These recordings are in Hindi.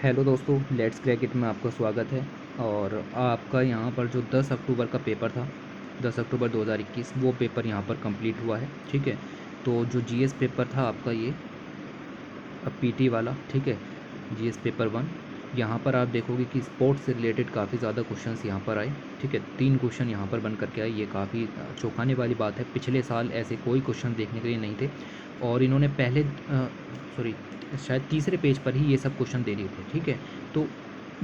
हेलो दोस्तों, लेट्स क्रैक इट में आपका स्वागत है। और आपका यहाँ पर जो 10 अक्टूबर का पेपर था, 10 अक्टूबर 2021, वो पेपर यहाँ पर कंप्लीट हुआ है। ठीक है, तो जो जीएस पेपर था आपका ये अब पीटी वाला, ठीक है, जीएस पेपर 1, यहाँ पर आप देखोगे कि स्पोर्ट्स से रिलेटेड काफ़ी ज़्यादा क्वेश्चंस यहाँ पर आए। ठीक है, 3 क्वेश्चन यहाँ पर बन करके आए। ये काफ़ी चौंकाने वाली बात है, पिछले साल ऐसे कोई क्वेश्चन देखने के लिए नहीं थे। और इन्होंने पहले सॉरी शायद तीसरे पेज पर ही ये सब क्वेश्चन दे दिए थे। ठीक है, तो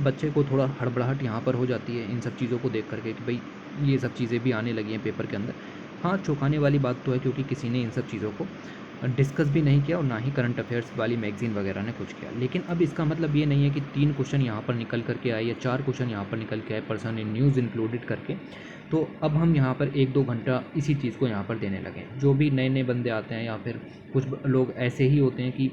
बच्चे को थोड़ा हड़बड़ाहट यहाँ पर हो जाती है इन सब चीज़ों को देख करके कि भाई ये सब चीज़ें भी आने लगी हैं पेपर के अंदर। हाँ, चौंकाने वाली बात तो है क्योंकि किसी ने इन सब चीज़ों को डिस्कस भी नहीं किया और ना ही करंट अफेयर्स वाली मैगज़ीन वगैरह ने कुछ किया। लेकिन अब इसका मतलब ये नहीं है कि 3 क्वेश्चन यहाँ पर निकल करके आए या 4 क्वेश्चन यहाँ पर निकल के आए, पर्सन इन न्यूज़ इंक्लूडेड करके, तो अब हम यहाँ पर 1-2 घंटा इसी चीज़ को यहाँ पर देने लगे हैं। जो भी नए-नए बंदे आते हैं या फिर कुछ लोग ऐसे ही होते हैं कि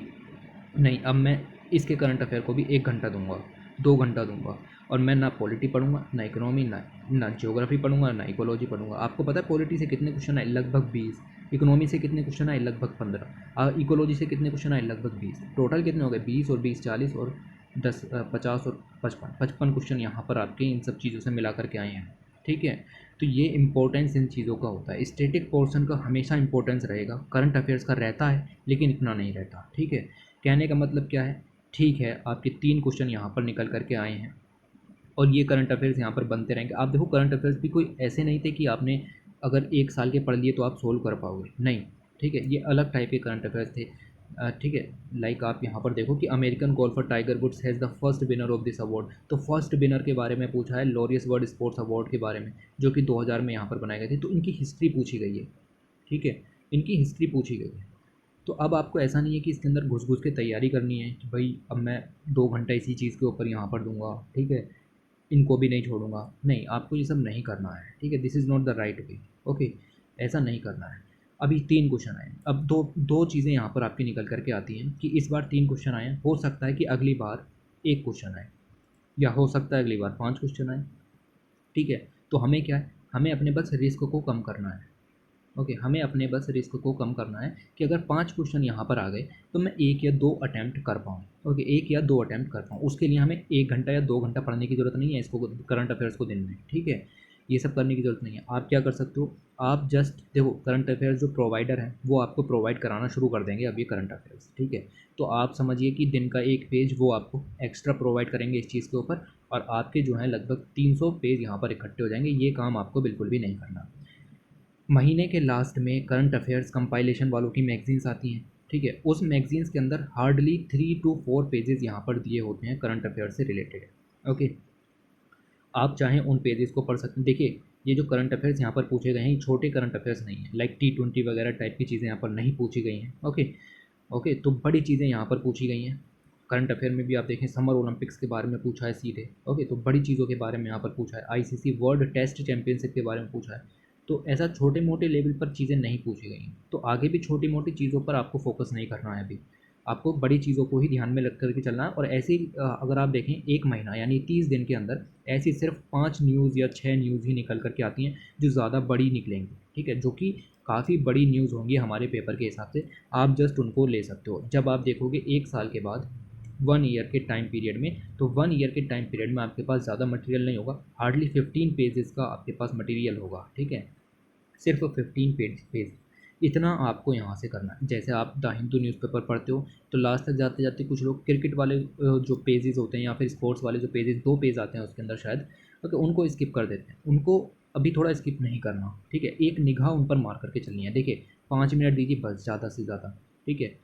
नहीं, अब मैं इसके करंट अफेयर को भी 1 घंटा दूँगा, 2 घंटा दूँगा, और मैं ना पॉलिटी पढ़ूँगा, ना इकोनॉमी, ना ज्योग्राफी पढ़ूँगा, ना इकोलॉजी पढ़ूँगा। आपको पता है पॉलिटी से कितने क्वेश्चन आए? लगभग 20। इकोनॉमी से कितने क्वेश्चन आए? लगभग 15। इकोलॉजी से कितने क्वेश्चन आए? लगभग 20। टोटल कितने हो गए? 20 और 20 40 और 10 50 और 55 क्वेश्चन यहाँ पर आपके इन सब चीज़ों से मिला कर के आए हैं। ठीक है, तो ये इम्पोर्टेंस इन चीज़ों का होता है। स्टैटिक पोर्शन का हमेशा इंपॉर्टेंस रहेगा, करंट अफेयर्स का रहता है लेकिन इतना नहीं रहता। ठीक है, कहने का मतलब क्या है? ठीक है, आपके 3 क्वेश्चन यहाँ पर निकल कर के आए हैं और ये करंट अफेयर्स यहाँ पर बनते रहेंगे। आप देखो, करंट अफेयर्स भी कोई ऐसे नहीं थे कि आपने अगर 1 साल के पढ़ लिए तो आप सोल्व कर पाओगे, नहीं। ठीक है, ये अलग टाइप के करंट अफेयर्स थे। ठीक है, लाइक आप यहाँ पर देखो कि American golfer Tiger Woods has the first winner of this award. तो फर्स्ट विनर के बारे में पूछा है, लॉरियस वर्ल्ड स्पोर्ट्स अवार्ड के बारे में, जो कि 2000 में यहाँ पर बनाए गए थे। तो इनकी हिस्ट्री पूछी गई है। ठीक है, इनकी हिस्ट्री पूछी गई है। तो अब आपको ऐसा नहीं है कि इसके अंदर घुस घुस के तैयारी करनी है कि भाई अब मैं 2 घंटा इसी चीज़ के ऊपर यहाँ पर दूंगा। ठीक है, इनको भी नहीं छोड़ूंगा। नहीं, आपको ये सब नहीं करना है। ठीक है, this is not the right way. Okay, ऐसा नहीं करना है। अभी 3 क्वेश्चन आए, अब दो दो चीज़ें यहाँ पर आपकी निकल करके आती हैं कि इस बार 3 क्वेश्चन आए हैं, हो सकता है कि अगली बार 1 क्वेश्चन आए, या हो सकता है अगली बार 5 क्वेश्चन आए। ठीक है, तो हमें क्या है, हमें अपने बस रिस्क को कम करना है। ओके, हमें अपने बस रिस्क को कम करना है कि अगर 5 क्वेश्चन यहाँ पर आ गए तो मैं 1 या 2 अटैम्प्ट कर पाऊँ। ओके, 1 या 2 अटैम्प्ट कर पाऊँ, उसके लिए हमें 1 घंटा या 2 घंटा पढ़ने की ज़रूरत नहीं है इसको, करंट अफेयर्स को दिन में। ठीक है, ये सब करने की ज़रूरत नहीं है। आप क्या कर सकते हो, आप जस्ट देखो, करंट अफेयर्स जो प्रोवाइडर हैं वो आपको प्रोवाइड कराना शुरू कर देंगे अब ये करंट अफेयर्स। ठीक है, तो आप समझिए कि दिन का 1 पेज वो आपको एक्स्ट्रा प्रोवाइड करेंगे इस चीज़ के ऊपर, और आपके जो हैं लगभग 300 पेज यहाँ पर इकट्ठे हो जाएंगे। ये काम आपको बिल्कुल भी नहीं करना। महीने के लास्ट में करंट अफेयर्स कंपाइलेशन वालों की मैगजीन्स आती हैं। ठीक है, उस मैगजीन्स के अंदर हार्डली 3 to 4 पेजेस यहाँ पर दिए होते हैं करंट अफेयर्स से रिलेटेड। ओके, आप चाहें उन पेजेस को पढ़ सकते हैं। देखिए, ये जो करंट अफेयर्स यहाँ पर पूछे गए हैं ये छोटे करंट अफेयर्स नहीं है, लाइक T20 वगैरह टाइप की चीज़ें यहाँ पर नहीं पूछी गई हैं। ओके, ओके, तो बड़ी चीज़ें यहाँ पर पूछी गई हैं। करंट अफेयर में भी आप देखें, समर ओलंपिक्स के बारे में पूछा है सीधे। ओके, तो बड़ी चीज़ों के बारे में यहाँ पर पूछा है, आईसीसी वर्ल्ड टेस्ट चैंपियनशिप के बारे में पूछा है। तो ऐसा छोटे मोटे लेवल पर चीज़ें नहीं पूछी गई हैं। तो आगे भी छोटी मोटी चीज़ों पर आपको फोकस नहीं करना है अभी, आपको बड़ी चीज़ों को ही ध्यान में रख करके चलना है। और ऐसे ही अगर आप देखें 1 महीना यानी 30 दिन के अंदर ऐसी सिर्फ 5 न्यूज़ या 6 न्यूज़ ही निकल करके आती हैं जो ज़्यादा बड़ी निकलेंगी। ठीक है, जो कि काफ़ी बड़ी न्यूज़ होंगी हमारे पेपर के हिसाब से। आप जस्ट उनको ले सकते हो। जब आप देखोगे 1 साल के बाद, 1 ईयर के टाइम पीरियड में, तो 1 ईयर के टाइम पीरियड में आपके पास ज़्यादा मटेरियल नहीं होगा, हार्डली 15 पेजेस का आपके पास मटेरियल होगा। ठीक है, सिर्फ 15 पेज इतना आपको यहाँ से करना है। जैसे आप द हिंदू न्यूज़पेपर पढ़ते हो तो लास्ट तक जाते जाते कुछ लोग क्रिकेट वाले जो पेजेस होते हैं या फिर स्पोर्ट्स वाले जो पेजेस, 2 पेज आते हैं उसके अंदर शायद, तो उनको स्किप कर देते हैं। उनको अभी थोड़ा स्किप नहीं करना। ठीक है, एक निगाह उन पर मार करके चलनी है। देखिए, 5 मिनट दीजिए बस, ज़्यादा से ज़्यादा। ठीक है,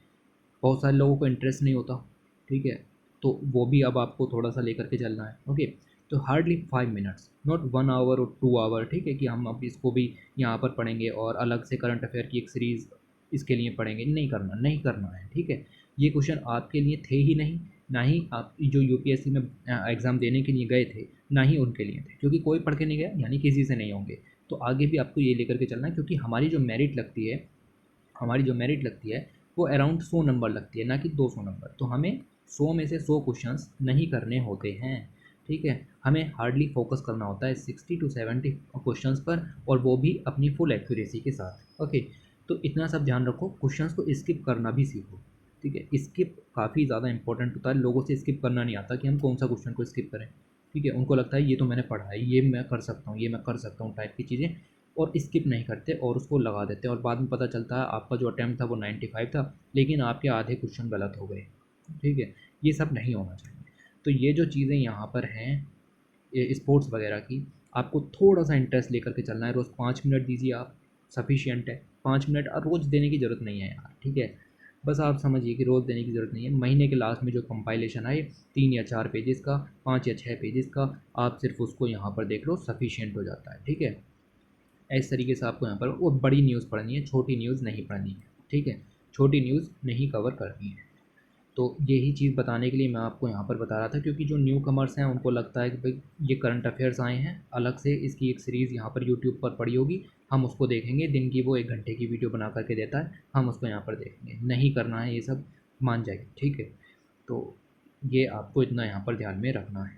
बहुत सारे लोगों को इंटरेस्ट नहीं होता। ठीक है, तो वो भी अब आपको थोड़ा सा लेकर के चलना है। ओके, तो हार्डली 5 मिनट्स, नॉट 1 आवर और 2 आवर। ठीक है, कि हम अब इसको भी यहाँ पर पढ़ेंगे और अलग से करंट अफेयर की एक सीरीज़ इसके लिए पढ़ेंगे, नहीं करना, नहीं करना है। ठीक है, ये क्वेश्चन आपके लिए थे ही नहीं, ना ही आप जो यूपीएससी में एग्ज़ाम देने के लिए गए थे, ना ही उनके लिए थे, क्योंकि कोई पढ़ के नहीं गया यानी किसी से नहीं होंगे। तो आगे भी आपको ये लेकर के चलना है, क्योंकि हमारी जो मेरिट लगती है वो अराउंड 100 नंबर लगती है, ना कि 200 नंबर। तो हमें 100 में से 100 क्वेश्चंस नहीं करने होते हैं। ठीक है, हमें हार्डली फोकस करना होता है 60 to 70 क्वेश्चंस पर, और वो भी अपनी फुल एक्यूरेसी के साथ। ओके, तो इतना सब ध्यान रखो, क्वेश्चंस को स्किप करना भी सीखो। ठीक है। स्किप काफ़ी ज़्यादा इंपॉर्टेंट होता है, लोगों से स्किप करना नहीं आता कि हम कौन सा क्वेश्चन को स्किप करें। ठीक है, उनको लगता है ये तो मैंने पढ़ा है, ये मैं कर सकता हूँ, ये मैं कर सकता हूँ टाइप की चीज़ें, और स्किप नहीं करते और उसको लगा देते हैं, और बाद में पता चलता है आपका जो अटैम्प्ट था वो 95 था, लेकिन आपके आधे क्वेश्चन गलत हो गए। ठीक है, ये सब नहीं होना चाहिए। तो ये जो चीज़ें यहाँ पर हैं ये स्पोर्ट्स वगैरह की, आपको थोड़ा सा इंटरेस्ट लेकर के चलना है। रोज़ 5 मिनट दीजिए आप, सफिशियंट है। 5 मिनट रोज़ देने की ज़रूरत नहीं है यार, ठीक है। बस आप समझिए कि रोज़ देने की ज़रूरत नहीं है। महीने के लास्ट में जो कंपाइलेशन आए 3 या 4 पेजेस का, 5 या 6 पेजेस का, आप सिर्फ उसको यहाँ पर देख लो, सफिशियंट हो जाता है। ठीक है, इस तरीके से आपको यहाँ पर वो बड़ी न्यूज़ पढ़नी है, छोटी न्यूज़ नहीं पढ़नी है। ठीक है, छोटी न्यूज़ नहीं कवर करनी है। तो यही चीज़ बताने के लिए मैं आपको यहाँ पर बता रहा था, क्योंकि जो न्यू कमर्स हैं उनको लगता है कि भाई ये करंट अफेयर्स आए हैं, अलग से इसकी एक सीरीज़ यहाँ पर यूट्यूब पर पड़ी होगी, हम उसको देखेंगे। दिन की वो 1 घंटे की वीडियो बना करके देता है, हम उसको यहाँ पर देखेंगे। नहीं करना है ये सब, मान जाइए। ठीक है, तो ये आपको इतना यहाँ पर ध्यान में रखना है।